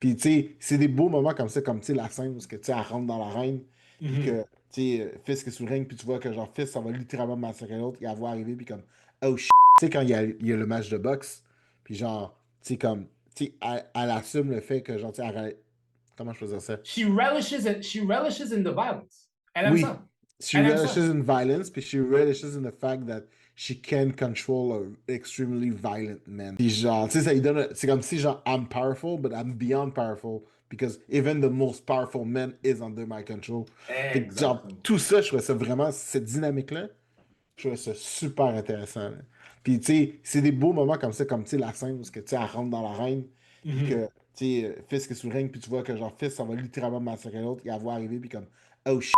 Puis, tu sais, c'est des beaux moments comme ça, comme, tu sais, la scène où, que, tu sais, elle rentre dans l'arène, puis Mhm. que, tu sais, Fisk est sous le ring, puis tu vois que, genre, Fisk, ça va littéralement massacrer l'autre, et elle voit arriver, puis comme, oh shit. Tu sais, quand il y a le match de boxe, puis genre, tu sais, comme, tu sais, elle assume le fait que, genre, tu sais, comment je faisais ça? She relishes in the violence. Elle aime Oui, ça. she Elle aime relishes ça. in violence, puis she relishes in the fact that she can control a extremely violent man. Puis genre, tu sais, ça lui donne, c'est comme si genre, I'm powerful, but I'm beyond powerful, because even the most powerful man is under my control. Fait que genre, Exactement. tout ça, je trouvais ça vraiment, cette dynamique-là, je trouvais ça super intéressant, là. Puis tu sais, c'est des beaux moments comme ça, comme tu sais, la scène où que, tu sais, elle rentre dans l'arène, puis que, Mhm. tu sais, Fisk est sous le ring, puis tu vois que genre, Fisk, ça va littéralement massacrer l'autre, et elle voit arriver, puis comme, oh shit.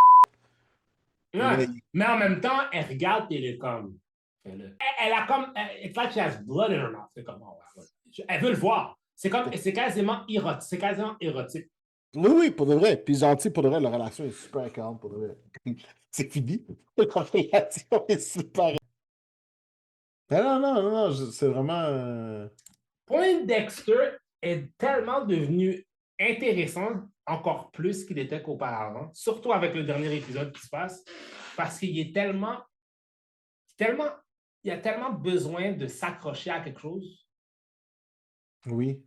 Puis Ouais. là, Mais en même temps, elle regarde et elle est comme. Elle a comme. It's like she has blood in her mouth. C'est comme, oh, ouais, ouais. Elle veut le voir. C'est comme. C'est quasiment érotique. C'est quasiment érotique. oui, oui, pour de vrai. Puis gentil, pour de vrai, la relation est super calme, pour de vrai. C'est fini. La relation est super. Non, non, non, non, non, c'est vraiment. Point Dexter est tellement devenu intéressant, encore plus qu'il était qu'auparavant, surtout avec le dernier épisode qui se passe, parce qu'il est tellement, il a tellement besoin de s'accrocher à quelque chose. Oui.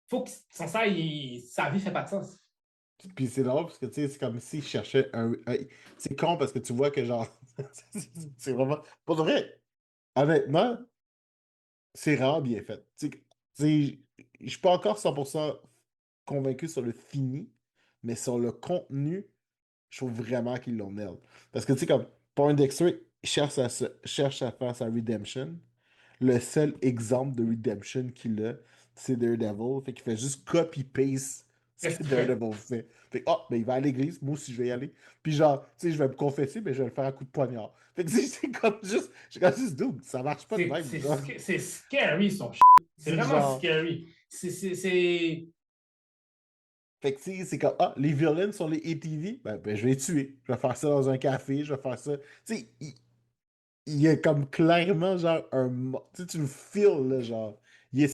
Faut que, sans ça, sa vie fait pas de sens. Puis c'est drôle parce que tu sais, c'est comme s'il cherchait c'est con parce que tu vois que genre. C'est vraiment. Pour de vrai, honnêtement, c'est rare bien fait. Je suis pas encore 100% convaincu sur le fini, mais sur le contenu, je trouve vraiment qu'ils l'ont nailed. Parce que, tu sais, comme Poindexter cherche à faire sa redemption. Le seul exemple de redemption qu'il a, c'est Daredevil. Fait qu'il fait juste copy-paste ce Qu'est-ce que qu'il fait? Daredevil fait. Fait que, oh, ben, il va à l'église, moi aussi je vais y aller. Puis genre, tu sais, je vais me confesser, mais je vais le faire à coup de poignard. Fait que c'est comme juste, je suis comme juste, dude, ça marche pas de C'est même. Genre, c'est scary, son C'est c'est vraiment genre, scary. C'est. fait que, tu sais, c'est comme, ah, les violins sont les ATV, ben, je vais les tuer. Je vais faire ça dans un café, je vais faire ça. Tu sais, il y a comme clairement, genre, tu sais, tu le feels, là, genre, il est